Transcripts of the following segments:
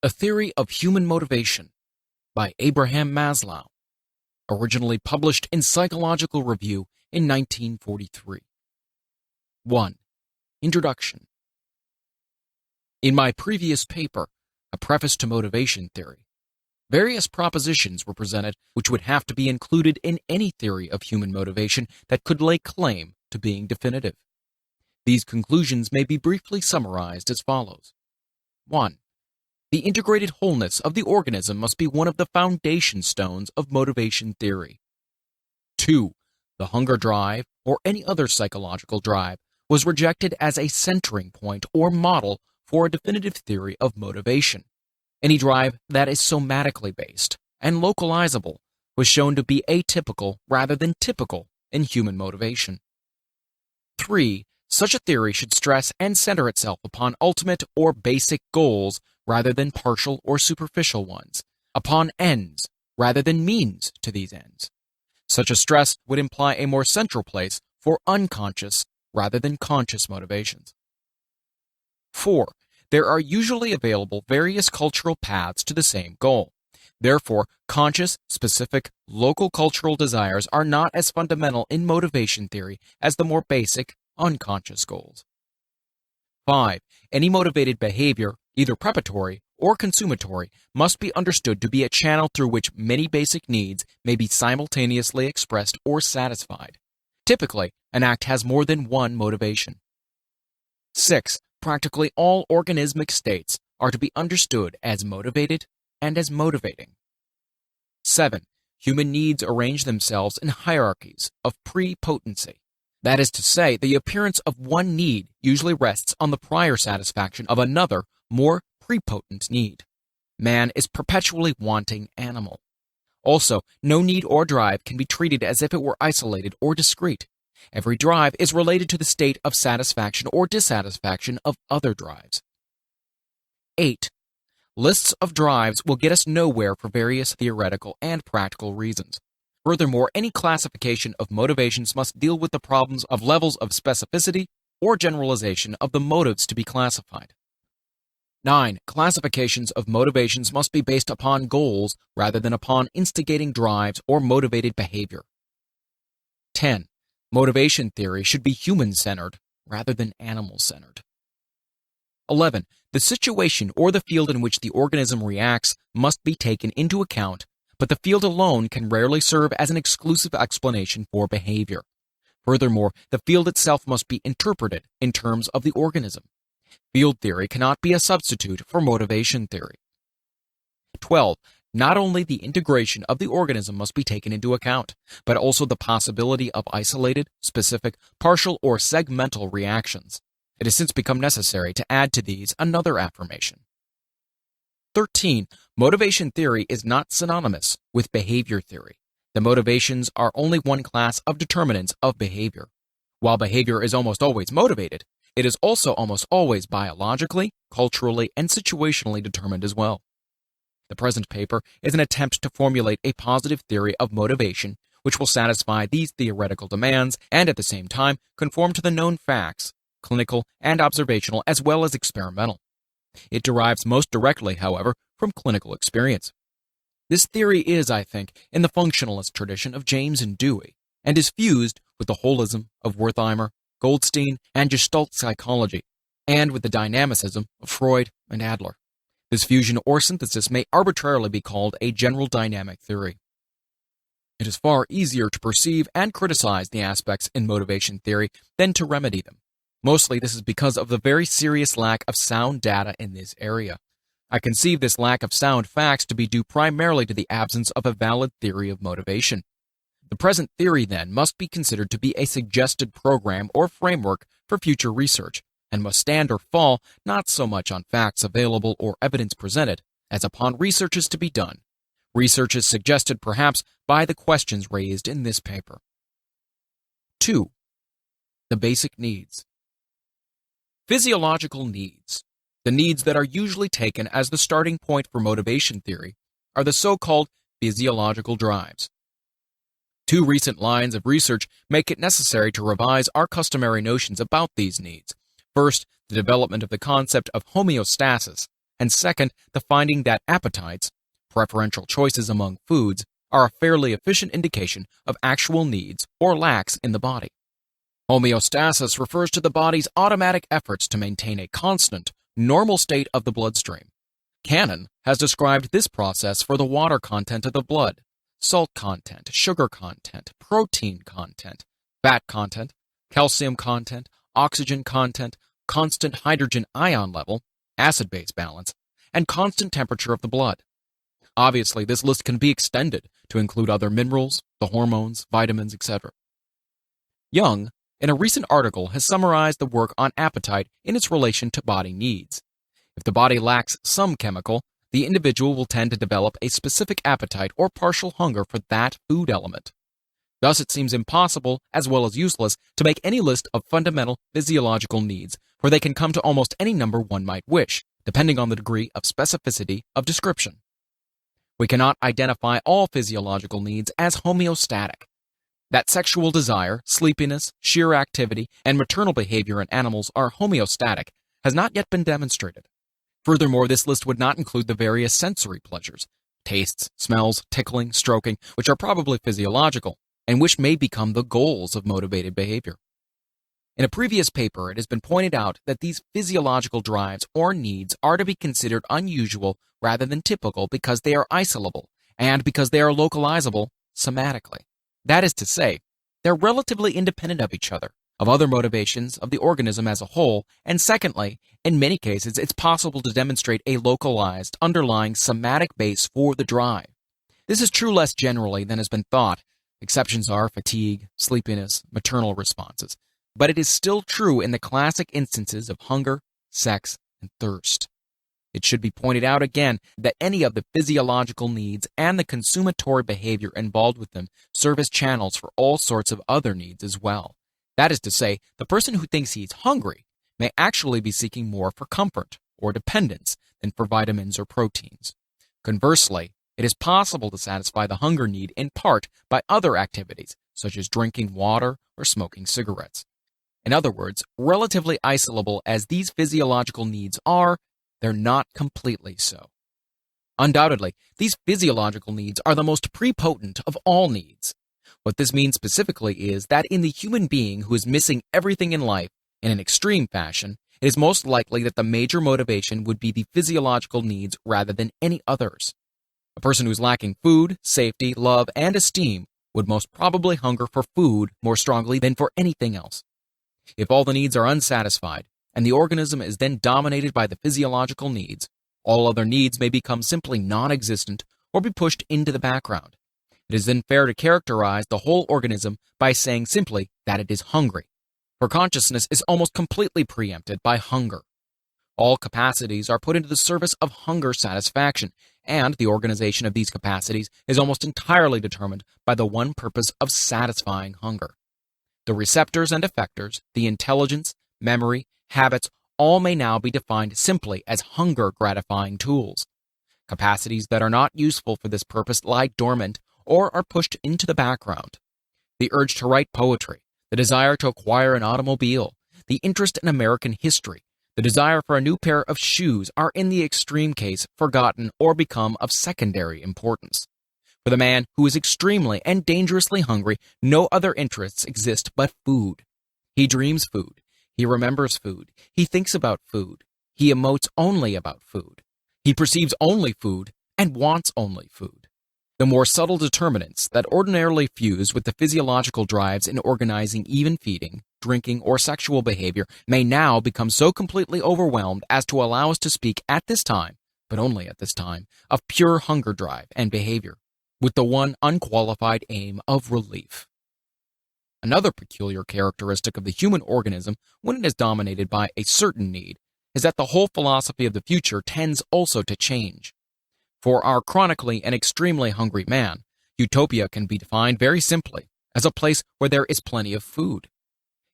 A Theory of Human Motivation by Abraham Maslow, originally published in Psychological Review in 1943. 1. Introduction. In my previous paper, A Preface to Motivation Theory, various propositions were presented which would have to be included in any theory of human motivation that could lay claim to being definitive. These conclusions may be briefly summarized as follows. 1. The integrated wholeness of the organism must be one of the foundation stones of motivation theory. 2. The hunger drive, or any other psychological drive, was rejected as a centering point or model for a definitive theory of motivation. Any drive that is somatically based and localizable was shown to be atypical rather than typical in human motivation. 3. Such a theory should stress and center itself upon ultimate or basic goals rather than partial or superficial ones, upon ends rather than means to these ends. Such a stress would imply a more central place for unconscious rather than conscious motivations. 4. There are usually available various cultural paths to the same goal. Therefore, conscious, specific, local cultural desires are not as fundamental in motivation theory as the more basic, unconscious goals. 5. Any motivated behavior, either preparatory or consumatory, must be understood to be a channel through which many basic needs may be simultaneously expressed or satisfied. Typically, an act has more than one motivation. 6. Practically all organismic states are to be understood as motivated and as motivating. 7. Human needs arrange themselves in hierarchies of prepotency. That is to say, the appearance of one need usually rests on the prior satisfaction of another, more prepotent need. Man is perpetually wanting animal. Also, no need or drive can be treated as if it were isolated or discrete. Every drive is related to the state of satisfaction or dissatisfaction of other drives. 8. Lists of drives will get us nowhere for various theoretical and practical reasons. Furthermore, any classification of motivations must deal with the problems of levels of specificity or generalization of the motives to be classified. 9. Classifications of motivations must be based upon goals rather than upon instigating drives or motivated behavior. 10. Motivation theory should be human-centered rather than animal-centered. 11. The situation or the field in which the organism reacts must be taken into account, but the field alone can rarely serve as an exclusive explanation for behavior. Furthermore, the field itself must be interpreted in terms of the organism. Field theory cannot be a substitute for motivation theory. 12. Not only the integration of the organism must be taken into account, but also the possibility of isolated, specific, partial, or segmental reactions. It has since become necessary to add to these another affirmation. 13. Motivation theory is not synonymous with behavior theory. The motivations are only one class of determinants of behavior. While behavior is almost always motivated, it is also almost always biologically, culturally, and situationally determined as well. The present paper is an attempt to formulate a positive theory of motivation which will satisfy these theoretical demands and at the same time conform to the known facts, clinical and observational as well as experimental. It derives most directly, however, from clinical experience. This theory is, I think, in the functionalist tradition of James and Dewey, and is fused with the holism of Wertheimer, Goldstein, and Gestalt psychology, and with the dynamicism of Freud and Adler. This fusion or synthesis may arbitrarily be called a general dynamic theory. It is far easier to perceive and criticize the aspects in motivation theory than to remedy them. Mostly this is because of the very serious lack of sound data in this area. I conceive this lack of sound facts to be due primarily to the absence of a valid theory of motivation. The present theory, then, must be considered to be a suggested program or framework for future research, and must stand or fall not so much on facts available or evidence presented, as upon researches to be done. Researches suggested perhaps by the questions raised in this paper. 2. The basic needs. Physiological needs, the needs that are usually taken as the starting point for motivation theory, are the so-called physiological drives. Two recent lines of research make it necessary to revise our customary notions about these needs. First, the development of the concept of homeostasis, and second, the finding that appetites, preferential choices among foods, are a fairly efficient indication of actual needs or lacks in the body. Homeostasis refers to the body's automatic efforts to maintain a constant, normal state of the bloodstream. Cannon has described this process for the water content of the blood, salt content, sugar content, protein content, fat content, calcium content, oxygen content, constant hydrogen ion level, acid-base balance, and constant temperature of the blood. Obviously, this list can be extended to include other minerals, the hormones, vitamins, etc. Young, in a recent article, has summarized the work on appetite in its relation to body needs. If the body lacks some chemical, the individual will tend to develop a specific appetite or partial hunger for that food element. Thus, it seems impossible, as well as useless, to make any list of fundamental physiological needs, for they can come to almost any number one might wish, depending on the degree of specificity of description. We cannot identify all physiological needs as homeostatic. That sexual desire, sleepiness, sheer activity, and maternal behavior in animals are homeostatic has not yet been demonstrated. Furthermore, this list would not include the various sensory pleasures, tastes, smells, tickling, stroking, which are probably physiological, and which may become the goals of motivated behavior. In a previous paper, it has been pointed out that these physiological drives or needs are to be considered unusual rather than typical because they are isolable and because they are localizable somatically. That is to say, they're relatively independent of each other, of other motivations of the organism as a whole, and secondly, in many cases, it's possible to demonstrate a localized, underlying somatic base for the drive. This is true less generally than has been thought. Exceptions are fatigue, sleepiness, maternal responses. But it is still true in the classic instances of hunger, sex, and thirst. It should be pointed out again that any of the physiological needs and the consumatory behavior involved with them serve as channels for all sorts of other needs as well. That is to say, the person who thinks he's hungry may actually be seeking more for comfort or dependence than for vitamins or proteins. Conversely, it is possible to satisfy the hunger need in part by other activities, such as drinking water or smoking cigarettes. In other words, relatively isolable as these physiological needs are, they're not completely so. Undoubtedly, these physiological needs are the most prepotent of all needs. What this means specifically is that in the human being who is missing everything in life in an extreme fashion, it is most likely that the major motivation would be the physiological needs rather than any others. A person who is lacking food, safety, love, and esteem would most probably hunger for food more strongly than for anything else. If all the needs are unsatisfied, and the organism is then dominated by the physiological needs, all other needs may become simply non-existent or be pushed into the background. It is then fair to characterize the whole organism by saying simply that it is hungry, for consciousness is almost completely preempted by hunger. All capacities are put into the service of hunger satisfaction, and the organization of these capacities is almost entirely determined by the one purpose of satisfying hunger. The receptors and effectors, the intelligence, memory, habits, all may now be defined simply as hunger-gratifying tools. Capacities that are not useful for this purpose lie dormant or are pushed into the background. The urge to write poetry, the desire to acquire an automobile, the interest in American history, the desire for a new pair of shoes are in the extreme case forgotten or become of secondary importance. For the man who is extremely and dangerously hungry, no other interests exist but food. He dreams food. He remembers food. He thinks about food. He emotes only about food. He perceives only food and wants only food. The more subtle determinants that ordinarily fuse with the physiological drives in organizing even feeding, drinking, or sexual behavior may now become so completely overwhelmed as to allow us to speak at this time, but only at this time, of pure hunger drive and behavior, with the one unqualified aim of relief. Another peculiar characteristic of the human organism when it is dominated by a certain need is that the whole philosophy of the future tends also to change. For our chronically and extremely hungry man, utopia can be defined very simply as a place where there is plenty of food.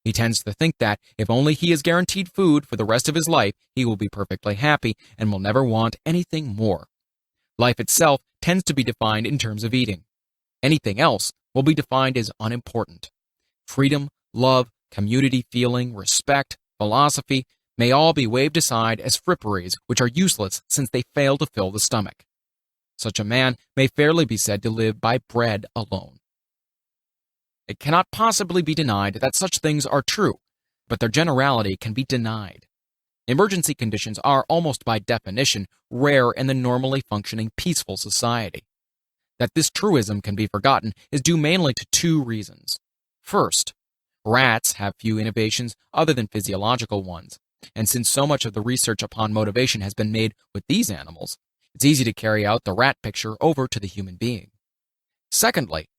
He tends to think that if only he is guaranteed food for the rest of his life, he will be perfectly happy and will never want anything more. Life itself tends to be defined in terms of eating. Anything else will be defined as unimportant. Freedom, love, community feeling, respect, philosophy, may all be waved aside as fripperies which are useless since they fail to fill the stomach. Such a man may fairly be said to live by bread alone. It cannot possibly be denied that such things are true, but their generality can be denied. Emergency conditions are, almost by definition, rare in the normally functioning peaceful society. That this truism can be forgotten is due mainly to two reasons. First, rats have few innovations other than physiological ones, and since so much of the research upon motivation has been made with these animals, it's easy to carry out the rat picture over to the human being. Secondly,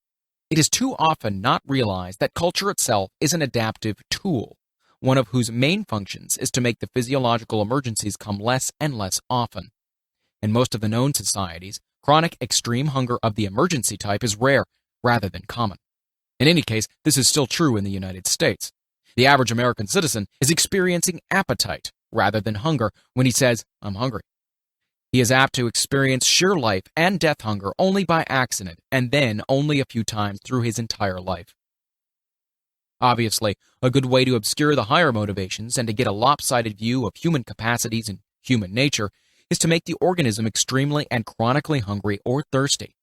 it is too often not realized that culture itself is an adaptive tool, one of whose main functions is to make the physiological emergencies come less and less often. In most of the known societies, chronic extreme hunger of the emergency type is rare rather than common. In any case, this is still true in the United States. The average American citizen is experiencing appetite rather than hunger when he says, "I'm hungry." He is apt to experience sheer life and death hunger only by accident, and then only a few times through his entire life. Obviously, a good way to obscure the higher motivations and to get a lopsided view of human capacities and human nature is to make the organism extremely and chronically hungry or thirsty.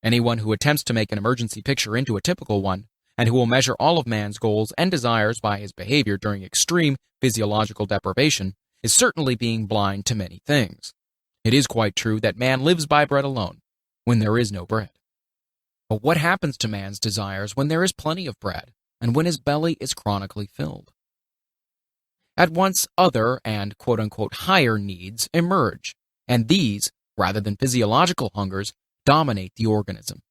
Anyone who attempts to make an emergency picture into a typical one, and who will measure all of man's goals and desires by his behavior during extreme physiological deprivation, is certainly being blind to many things. It is quite true that man lives by bread alone, when there is no bread. But what happens to man's desires when there is plenty of bread, and when his belly is chronically filled? At once other and quote-unquote higher needs emerge, and these, rather than physiological hungers, dominate the organism.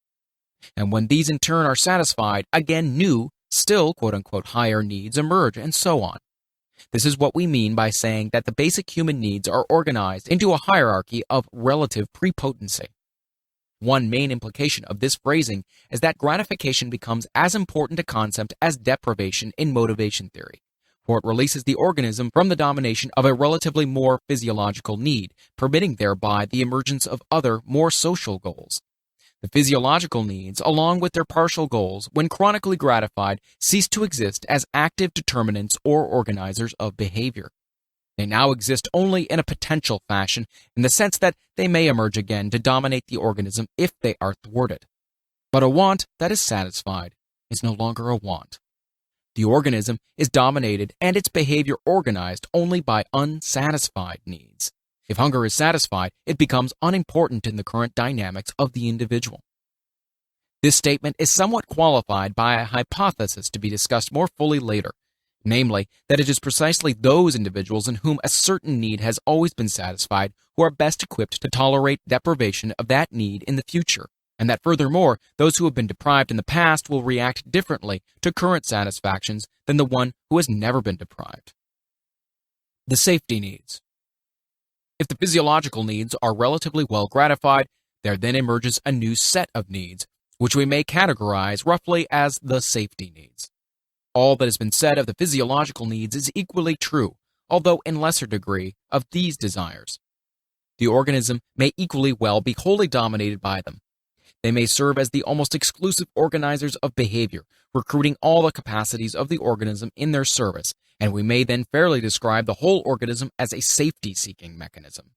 And when these in turn are satisfied, again new, still quote-unquote higher needs emerge, and so on. This is what we mean by saying that the basic human needs are organized into a hierarchy of relative prepotency. One main implication of this phrasing is that gratification becomes as important a concept as deprivation in motivation theory, for it releases the organism from the domination of a relatively more physiological need, permitting thereby the emergence of other, more social goals. The physiological needs, along with their partial goals, when chronically gratified, cease to exist as active determinants or organizers of behavior. They now exist only in a potential fashion, in the sense that they may emerge again to dominate the organism if they are thwarted. But a want that is satisfied is no longer a want. The organism is dominated and its behavior organized only by unsatisfied needs. If hunger is satisfied, it becomes unimportant in the current dynamics of the individual. This statement is somewhat qualified by a hypothesis to be discussed more fully later, namely, that it is precisely those individuals in whom a certain need has always been satisfied who are best equipped to tolerate deprivation of that need in the future, and that furthermore, those who have been deprived in the past will react differently to current satisfactions than the one who has never been deprived. The safety needs. If the physiological needs are relatively well gratified, there then emerges a new set of needs, which we may categorize roughly as the safety needs. All that has been said of the physiological needs is equally true, although in lesser degree, of these desires. The organism may equally well be wholly dominated by them. They may serve as the almost exclusive organizers of behavior, recruiting all the capacities of the organism in their service, and we may then fairly describe the whole organism as a safety-seeking mechanism.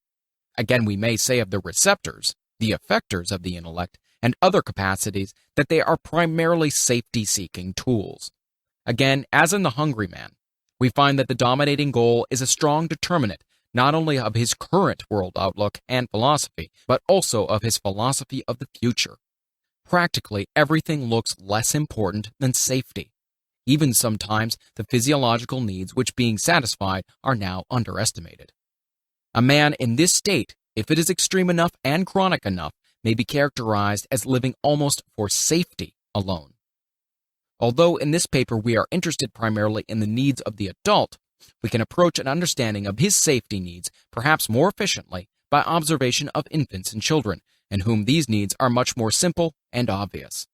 Again, we may say of the receptors, the effectors of the intellect, and other capacities that they are primarily safety-seeking tools. Again, as in the hungry man, we find that the dominating goal is a strong determinant not only of his current world outlook and philosophy, but also of his philosophy of the future. Practically everything looks less important than safety. Even sometimes the physiological needs which being satisfied are now underestimated. A man in this state, if it is extreme enough and chronic enough, may be characterized as living almost for safety alone. Although in this paper we are interested primarily in the needs of the adult, we can approach an understanding of his safety needs perhaps more efficiently by observation of infants and children, in whom these needs are much more simple and obvious.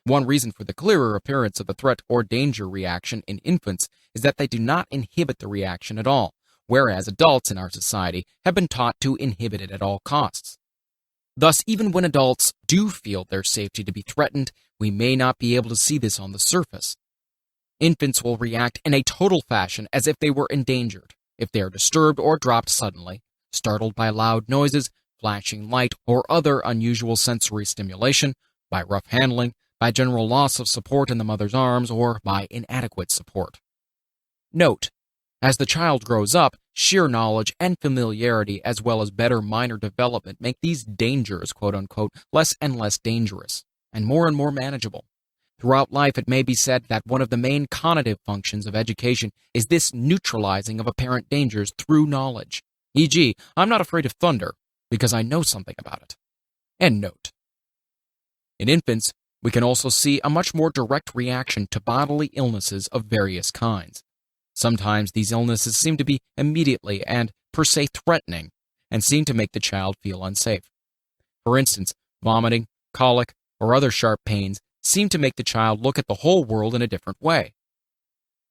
One reason for the clearer appearance of the threat or danger reaction in infants is that they do not inhibit the reaction at all, whereas adults in our society have been taught to inhibit it at all costs. Thus, even when adults do feel their safety to be threatened, we may not be able to see this on the surface. Infants will react in a total fashion as if they were endangered, if they are disturbed or dropped suddenly, startled by loud noises, flashing light, or other unusual sensory stimulation, by rough handling, by general loss of support in the mother's arms, or by inadequate support. Note: as the child grows up, sheer knowledge and familiarity as well as better minor development make these dangers, quote-unquote, less and less dangerous, and more manageable. Throughout life, it may be said that one of the main conative functions of education is this neutralizing of apparent dangers through knowledge. E.g., I'm not afraid of thunder because I know something about it. End note. In infants, we can also see a much more direct reaction to bodily illnesses of various kinds. Sometimes these illnesses seem to be immediately and per se threatening and seem to make the child feel unsafe. For instance, vomiting, colic, or other sharp pains seem to make the child look at the whole world in a different way.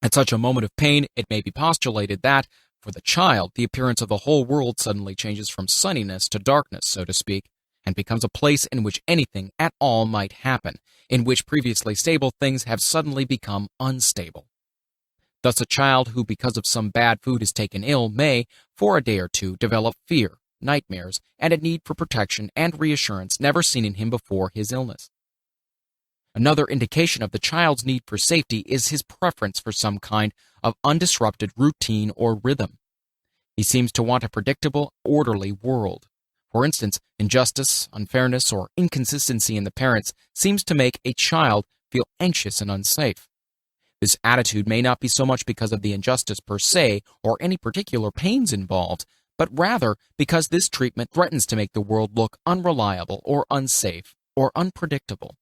At such a moment of pain, it may be postulated that, for the child, the appearance of the whole world suddenly changes from sunniness to darkness, so to speak, and becomes a place in which anything at all might happen, in which previously stable things have suddenly become unstable. Thus, a child who, because of some bad food, is taken ill may, for a day or two, develop fear, nightmares, and a need for protection and reassurance never seen in him before his illness. Another indication of the child's need for safety is his preference for some kind of undisrupted routine or rhythm. He seems to want a predictable, orderly world. For instance, injustice, unfairness, or inconsistency in the parents seems to make a child feel anxious and unsafe. This attitude may not be so much because of the injustice per se or any particular pains involved, but rather because this treatment threatens to make the world look unreliable or unsafe or unpredictable.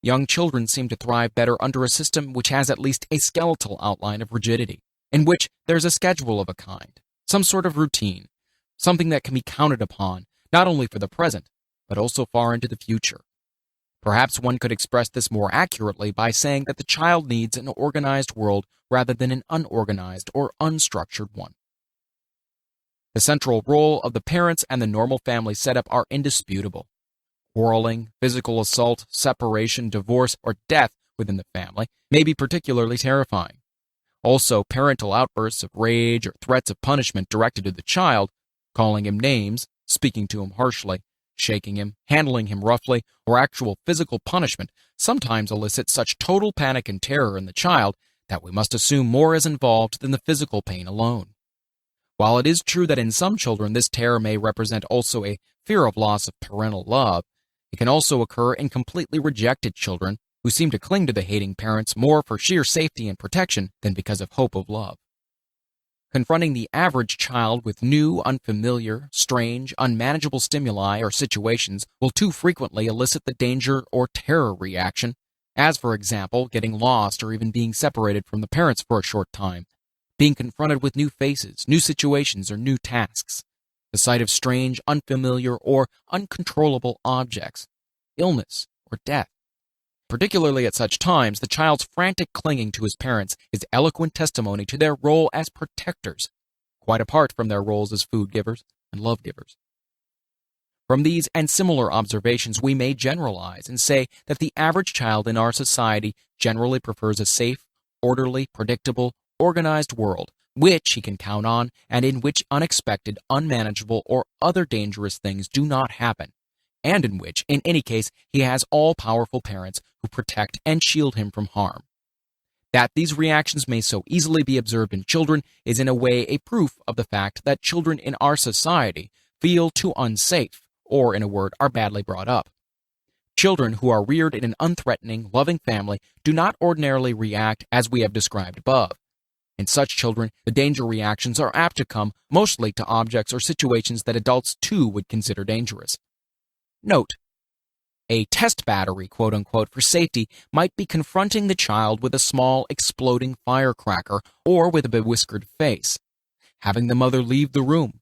Young children seem to thrive better under a system which has at least a skeletal outline of rigidity, in which there's a schedule of a kind, some sort of routine, something that can be counted upon, not only for the present, but also far into the future. Perhaps one could express this more accurately by saying that the child needs an organized world rather than an unorganized or unstructured one. The central role of the parents and the normal family setup are indisputable. Quarreling, physical assault, separation, divorce, or death within the family may be particularly terrifying. Also, parental outbursts of rage or threats of punishment directed to the child, calling him names, speaking to him harshly, shaking him, handling him roughly, or actual physical punishment sometimes elicit such total panic and terror in the child that we must assume more is involved than the physical pain alone. While it is true that in some children this terror may represent also a fear of loss of parental love, it can also occur in completely rejected children who seem to cling to the hating parents more for sheer safety and protection than because of hope of love. Confronting the average child with new, unfamiliar, strange, unmanageable stimuli or situations will too frequently elicit the danger or terror reaction, as for example, getting lost or even being separated from the parents for a short time, being confronted with new faces, new situations, or new tasks, the sight of strange, unfamiliar, or uncontrollable objects, illness, or death. Particularly at such times, the child's frantic clinging to his parents is eloquent testimony to their role as protectors, quite apart from their roles as food givers and love givers. From these and similar observations, we may generalize and say that the average child in our society generally prefers a safe, orderly, predictable, organized world, which he can count on and in which unexpected, unmanageable, or other dangerous things do not happen, and in which, in any case, he has all-powerful parents who protect and shield him from harm. That these reactions may so easily be observed in children is in a way a proof of the fact that children in our society feel too unsafe, or in a word, are badly brought up. Children who are reared in an unthreatening, loving family do not ordinarily react as we have described above. In such children, the danger reactions are apt to come mostly to objects or situations that adults too would consider dangerous. Note: a test battery, quote-unquote, for safety might be confronting the child with a small exploding firecracker or with a bewhiskered face, having the mother leave the room,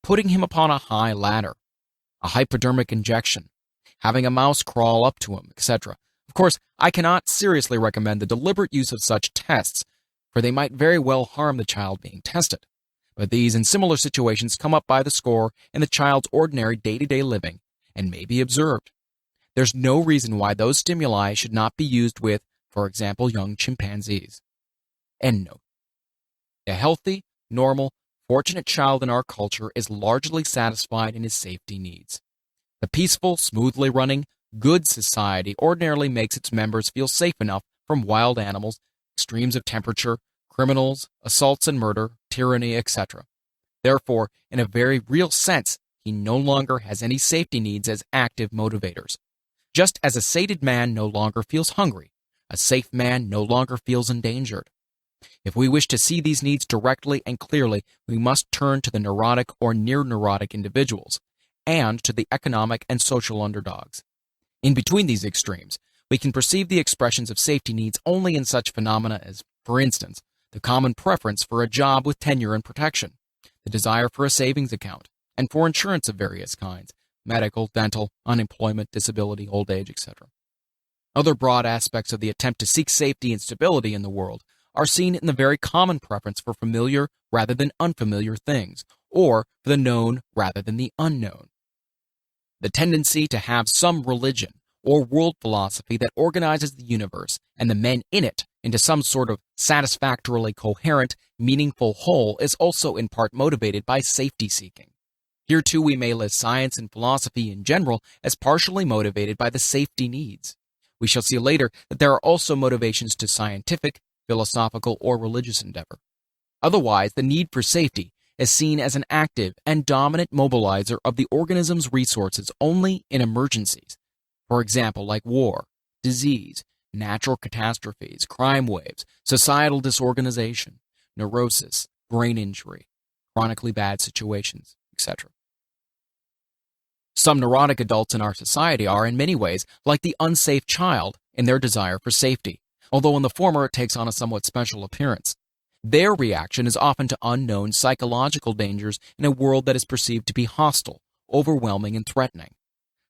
putting him upon a high ladder, a hypodermic injection, having a mouse crawl up to him, etc. Of course, I cannot seriously recommend the deliberate use of such tests, for they might very well harm the child being tested. But these and similar situations come up by the score in the child's ordinary day-to-day living and may be observed. There's no reason why those stimuli should not be used with, for example, young chimpanzees. End note. A healthy, normal, fortunate child in our culture is largely satisfied in his safety needs. The peaceful, smoothly running, good society ordinarily makes its members feel safe enough from wild animals, extremes of temperature, criminals, assaults and murder, tyranny, etc. Therefore, in a very real sense, he no longer has any safety needs as active motivators. Just as a sated man no longer feels hungry, a safe man no longer feels endangered. If we wish to see these needs directly and clearly, we must turn to the neurotic or near-neurotic individuals, and to the economic and social underdogs. In between these extremes, we can perceive the expressions of safety needs only in such phenomena as, for instance, the common preference for a job with tenure and protection, the desire for a savings account, and for insurance of various kinds, medical, dental, unemployment, disability, old age, etc. Other broad aspects of the attempt to seek safety and stability in the world are seen in the very common preference for familiar rather than unfamiliar things, or for the known rather than the unknown. The tendency to have some religion or world philosophy that organizes the universe and the men in it into some sort of satisfactorily coherent, meaningful whole is also in part motivated by safety seeking. Here too we may list science and philosophy in general as partially motivated by the safety needs. We shall see later that there are also motivations to scientific, philosophical, or religious endeavor. Otherwise, the need for safety is seen as an active and dominant mobilizer of the organism's resources only in emergencies, for example, like war, disease, natural catastrophes, crime waves, societal disorganization, neurosis, brain injury, chronically bad situations, etc. Some neurotic adults in our society are, in many ways, like the unsafe child in their desire for safety, although in the former it takes on a somewhat special appearance. Their reaction is often to unknown psychological dangers in a world that is perceived to be hostile, overwhelming, and threatening.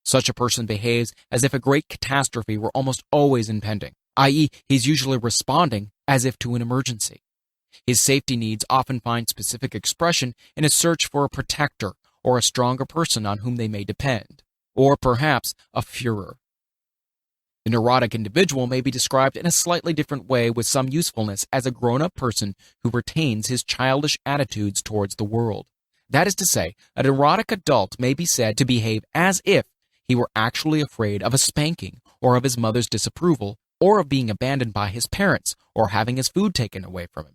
Such a person behaves as if a great catastrophe were almost always impending, i.e., he's usually responding as if to an emergency. His safety needs often find specific expression in a search for a protector or a stronger person on whom they may depend, or perhaps a Führer. The neurotic individual may be described in a slightly different way with some usefulness as a grown-up person who retains his childish attitudes towards the world. That is to say, a neurotic adult may be said to behave as if he were actually afraid of a spanking, or of his mother's disapproval, or of being abandoned by his parents, or having his food taken away from him.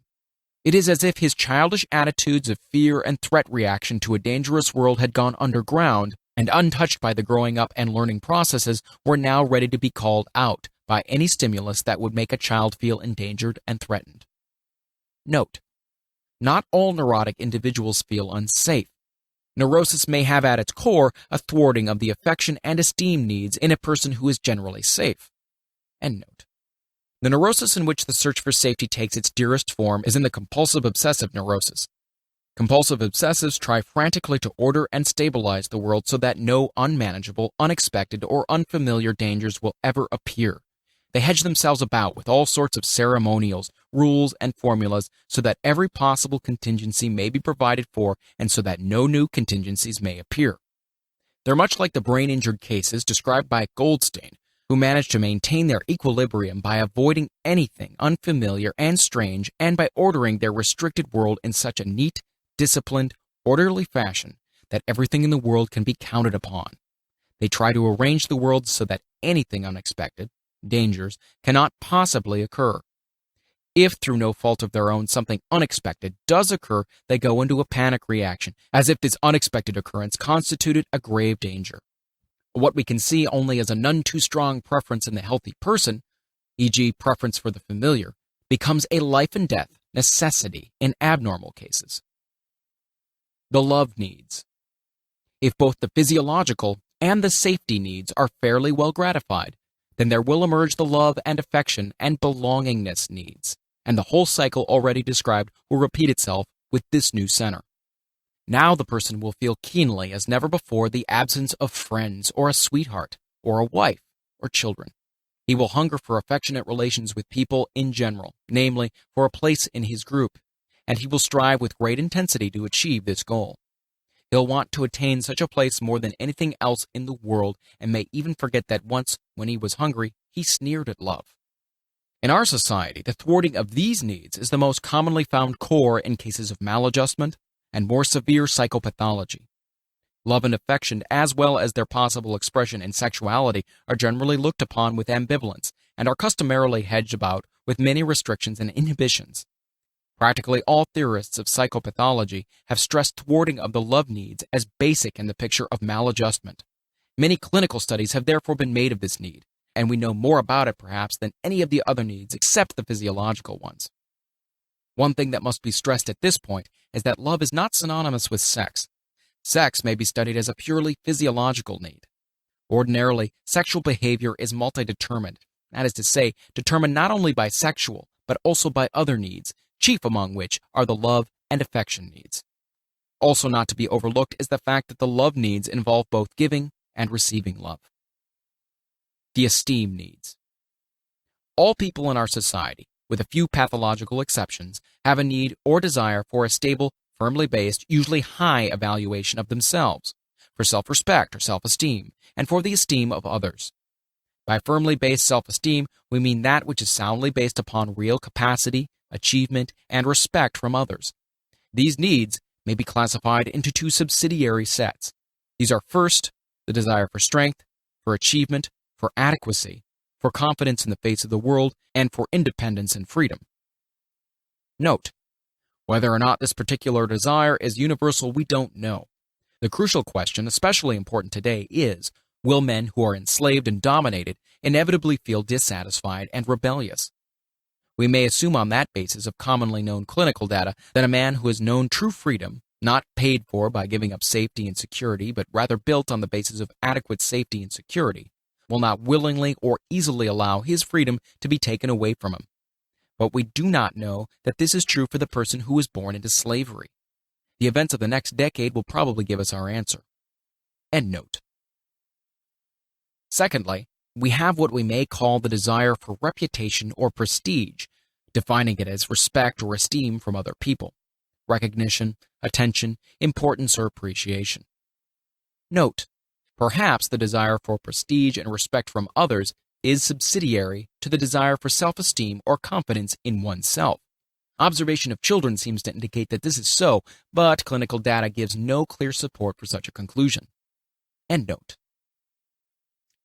It is as if his childish attitudes of fear and threat reaction to a dangerous world had gone underground, and untouched by the growing up and learning processes, were now ready to be called out by any stimulus that would make a child feel endangered and threatened. Note: not all neurotic individuals feel unsafe. Neurosis may have at its core a thwarting of the affection and esteem needs in a person who is generally safe. End note. The neurosis in which the search for safety takes its dearest form is in the compulsive obsessive neurosis. Compulsive obsessives try frantically to order and stabilize the world so that no unmanageable, unexpected, or unfamiliar dangers will ever appear. They hedge themselves about with all sorts of ceremonials, rules, and formulas so that every possible contingency may be provided for and so that no new contingencies may appear. They're much like the brain-injured cases described by Goldstein, who managed to maintain their equilibrium by avoiding anything unfamiliar and strange and by ordering their restricted world in such a neat, disciplined, orderly fashion that everything in the world can be counted upon. They try to arrange the world so that anything unexpected, dangers, cannot possibly occur. If through no fault of their own something unexpected does occur, they go into a panic reaction, as if this unexpected occurrence constituted a grave danger. What we can see only as a none too strong preference in the healthy person, e.g. preference for the familiar, becomes a life and death necessity in abnormal cases. The love needs. If both the physiological and the safety needs are fairly well gratified, then there will emerge the love and affection and belongingness needs, and the whole cycle already described will repeat itself with this new center. Now the person will feel keenly as never before the absence of friends or a sweetheart or a wife or children. He will hunger for affectionate relations with people in general, namely, for a place in his group, and he will strive with great intensity to achieve this goal. He'll want to attain such a place more than anything else in the world, and may even forget that once, when he was hungry, he sneered at love. In our society, the thwarting of these needs is the most commonly found core in cases of maladjustment and more severe psychopathology. Love and affection, as well as their possible expression in sexuality, are generally looked upon with ambivalence and are customarily hedged about with many restrictions and inhibitions. Practically all theorists of psychopathology have stressed thwarting of the love needs as basic in the picture of maladjustment. Many clinical studies have therefore been made of this need, and we know more about it perhaps than any of the other needs except the physiological ones. One thing that must be stressed at this point is that love is not synonymous with sex. Sex may be studied as a purely physiological need. Ordinarily, sexual behavior is multi-determined, that is to say, determined not only by sexual, but also by other needs, chief among which are the love and affection needs. Also not to be overlooked is the fact that the love needs involve both giving and receiving love. The esteem needs. All people in our society, with a few pathological exceptions, have a need or desire for a stable, firmly based, usually high evaluation of themselves, for self-respect or self-esteem, and for the esteem of others. By firmly based self-esteem, we mean that which is soundly based upon real capacity, achievement, and respect from others. These needs may be classified into two subsidiary sets. These are first, the desire for strength, for achievement, for adequacy, for confidence in the face of the world, and for independence and freedom. Note, whether or not this particular desire is universal, we don't know. The crucial question, especially important today, is, will men who are enslaved and dominated inevitably feel dissatisfied and rebellious? We may assume on that basis of commonly known clinical data that a man who has known true freedom, not paid for by giving up safety and security, but rather built on the basis of adequate safety and security, will not willingly or easily allow his freedom to be taken away from him. But we do not know that this is true for the person who was born into slavery. The events of the next decade will probably give us our answer. End note. Secondly, we have what we may call the desire for reputation or prestige, defining it as respect or esteem from other people, recognition, attention, importance, or appreciation. Note, perhaps the desire for prestige and respect from others is subsidiary to the desire for self-esteem or confidence in oneself. Observation of children seems to indicate that this is so, but clinical data gives no clear support for such a conclusion. End note.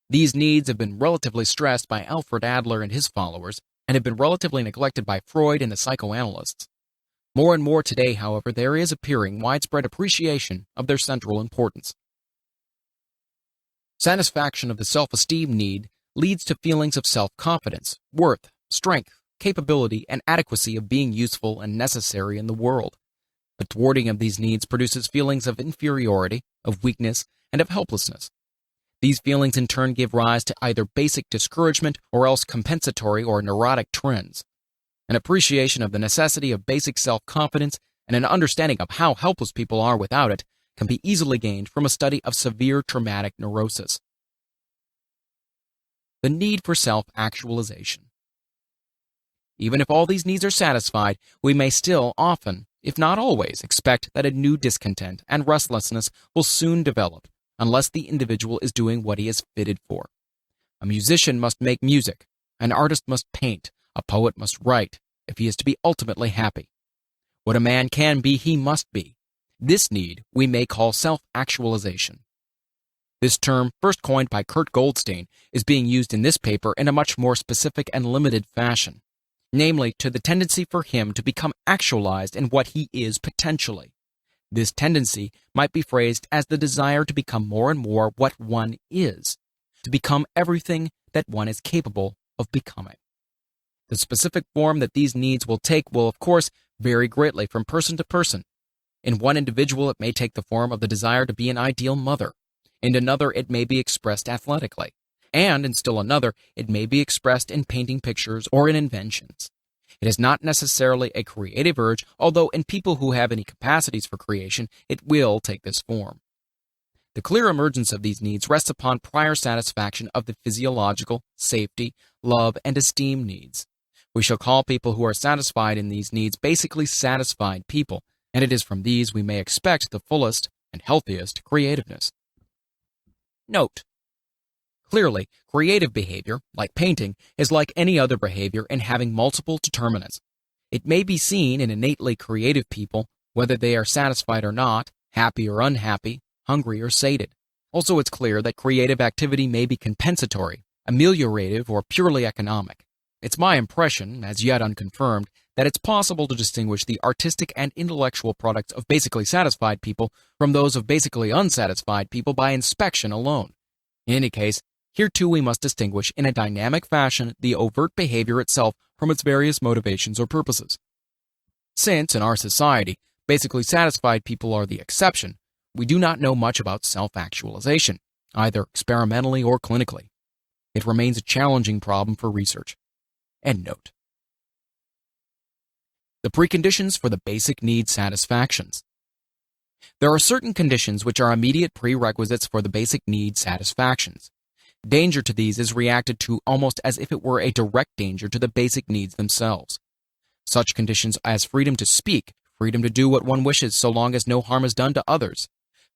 These needs have been relatively stressed by Alfred Adler and his followers, and have been relatively neglected by Freud and the psychoanalysts. More and more today, however, there is appearing widespread appreciation of their central importance. Satisfaction of the self-esteem need leads to feelings of self-confidence, worth, strength, capability, and adequacy of being useful and necessary in the world. But thwarting of these needs produces feelings of inferiority, of weakness, and of helplessness. These feelings in turn give rise to either basic discouragement or else compensatory or neurotic trends. An appreciation of the necessity of basic self-confidence and an understanding of how helpless people are without it can be easily gained from a study of severe traumatic neurosis. The need for self-actualization. Even if all these needs are satisfied, we may still often, if not always, expect that a new discontent and restlessness will soon develop unless the individual is doing what he is fitted for. A musician must make music, an artist must paint, a poet must write, if he is to be ultimately happy. What a man can be, he must be. This need we may call self-actualization. This term, first coined by Kurt Goldstein, is being used in this paper in a much more specific and limited fashion, namely to the tendency for him to become actualized in what he is potentially. This tendency might be phrased as the desire to become more and more what one is, to become everything that one is capable of becoming. The specific form that these needs will take will, of course, vary greatly from person to person. In one individual, it may take the form of the desire to be an ideal mother. In another, it may be expressed athletically. And in still another, it may be expressed in painting pictures or in inventions. It is not necessarily a creative urge, although in people who have any capacities for creation, it will take this form. The clear emergence of these needs rests upon prior satisfaction of the physiological, safety, love, and esteem needs. We shall call people who are satisfied in these needs basically satisfied people, and it is from these we may expect the fullest and healthiest creativeness. Note: Clearly, creative behavior, like painting, is like any other behavior in having multiple determinants. It may be seen in innately creative people, whether they are satisfied or not, happy or unhappy, hungry or sated. Also, it's clear that creative activity may be compensatory, ameliorative, or purely economic. It's my impression, as yet unconfirmed, that it's possible to distinguish the artistic and intellectual products of basically satisfied people from those of basically unsatisfied people by inspection alone. In any case, here too we must distinguish in a dynamic fashion the overt behavior itself from its various motivations or purposes. Since, in our society, basically satisfied people are the exception, we do not know much about self-actualization, either experimentally or clinically. It remains a challenging problem for research. Endnote. The preconditions for the basic need satisfactions. There are certain conditions which are immediate prerequisites for the basic need satisfactions. Danger to these is reacted to almost as if it were a direct danger to the basic needs themselves. Such conditions as freedom to speak, freedom to do what one wishes so long as no harm is done to others,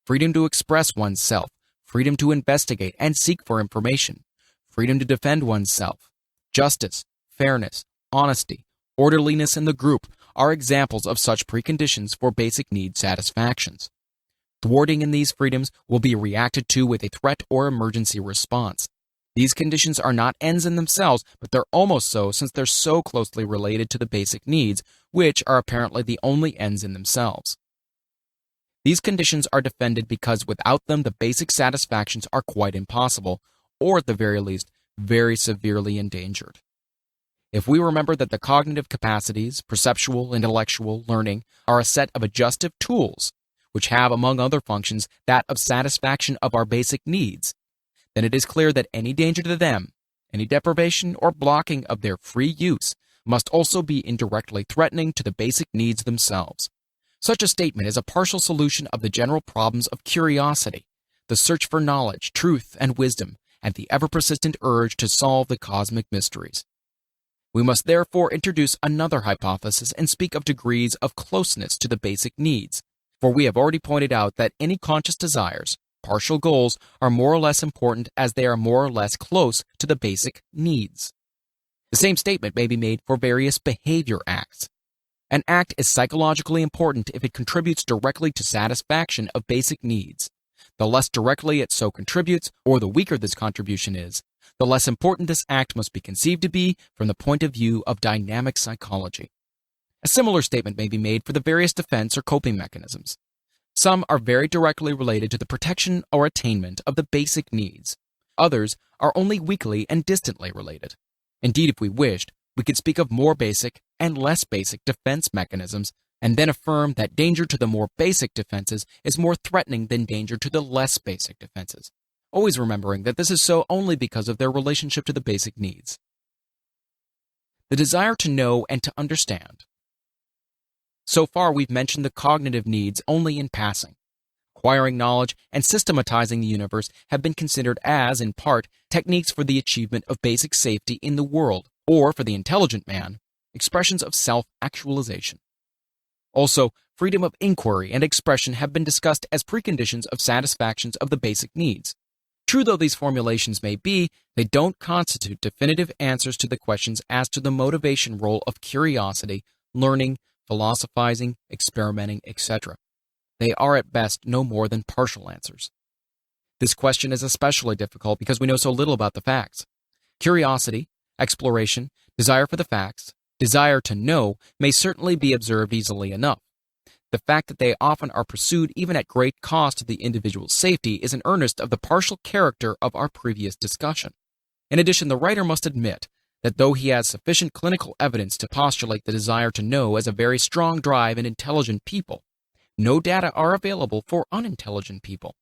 freedom to express oneself, freedom to investigate and seek for information, freedom to defend oneself, justice, fairness, honesty, orderliness in the group are examples of such preconditions for basic need satisfactions. Thwarting in these freedoms will be reacted to with a threat or emergency response. These conditions are not ends in themselves, but they're almost so since they're so closely related to the basic needs, which are apparently the only ends in themselves. These conditions are defended because without them the basic satisfactions are quite impossible, or at the very least, very severely endangered. If we remember that the cognitive capacities, perceptual, intellectual, learning, are a set of adjustive tools, which have, among other functions, that of satisfaction of our basic needs, then it is clear that any danger to them, any deprivation or blocking of their free use, must also be indirectly threatening to the basic needs themselves. Such a statement is a partial solution of the general problems of curiosity, the search for knowledge, truth, and wisdom, and the ever-persistent urge to solve the cosmic mysteries. We must therefore introduce another hypothesis and speak of degrees of closeness to the basic needs, for we have already pointed out that any conscious desires, partial goals, are more or less important as they are more or less close to the basic needs. The same statement may be made for various behavior acts. An act is psychologically important if it contributes directly to satisfaction of basic needs. The less directly it so contributes, or the weaker this contribution is, the less important this act must be conceived to be from the point of view of dynamic psychology. A similar statement may be made for the various defense or coping mechanisms. Some are very directly related to the protection or attainment of the basic needs. Others are only weakly and distantly related. Indeed, if we wished, we could speak of more basic and less basic defense mechanisms and then affirm that danger to the more basic defenses is more threatening than danger to the less basic defenses, always remembering that this is so only because of their relationship to the basic needs. The desire to know and to understand. So far, we've mentioned the cognitive needs only in passing. Acquiring knowledge and systematizing the universe have been considered as, in part, techniques for the achievement of basic safety in the world, or, for the intelligent man, expressions of self-actualization. Also, freedom of inquiry and expression have been discussed as preconditions of satisfactions of the basic needs. True though these formulations may be, they don't constitute definitive answers to the questions as to the motivation role of curiosity, learning, philosophizing, experimenting, etc. They are at best no more than partial answers. This question is especially difficult because we know so little about the facts. Curiosity, exploration, desire for the facts, desire to know may certainly be observed easily enough. The fact that they often are pursued even at great cost to the individual's safety is an earnest of the partial character of our previous discussion. In addition, the writer must admit that though he has sufficient clinical evidence to postulate the desire to know as a very strong drive in intelligent people, no data are available for unintelligent people.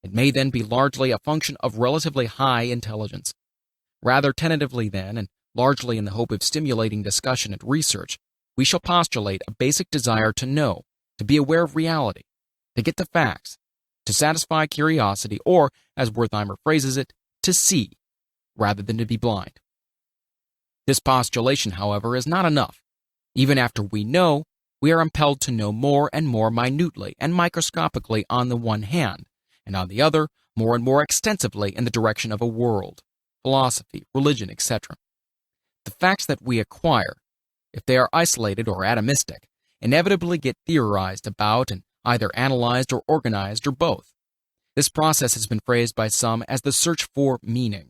It may then be largely a function of relatively high intelligence. Rather tentatively then, and largely in the hope of stimulating discussion and research, we shall postulate a basic desire to know, to be aware of reality, to get the facts, to satisfy curiosity, or, as Wertheimer phrases it, to see, rather than to be blind. This postulation, however, is not enough. Even after we know, we are impelled to know more and more minutely and microscopically on the one hand, and on the other, more and more extensively in the direction of a world, philosophy, religion, etc. The facts that we acquire, if they are isolated or atomistic, inevitably get theorized about and either analyzed or organized or both. This process has been phrased by some as the search for meaning.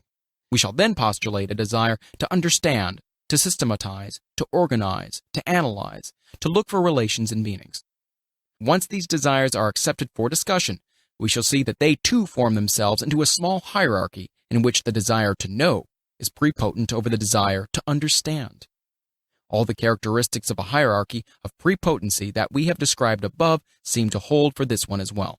We shall then postulate a desire to understand, to systematize, to organize, to analyze, to look for relations and meanings. Once these desires are accepted for discussion, we shall see that they too form themselves into a small hierarchy in which the desire to know is prepotent over the desire to understand. All the characteristics of a hierarchy of prepotency that we have described above seem to hold for this one as well.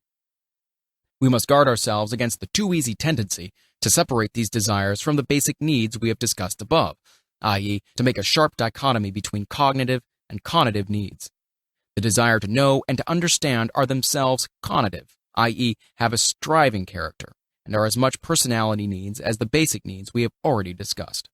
We must guard ourselves against the too easy tendency to separate these desires from the basic needs we have discussed above, i.e., to make a sharp dichotomy between cognitive and conative needs. The desire to know and to understand are themselves conative, i.e., have a striving character, and are as much personality needs as the basic needs we have already discussed.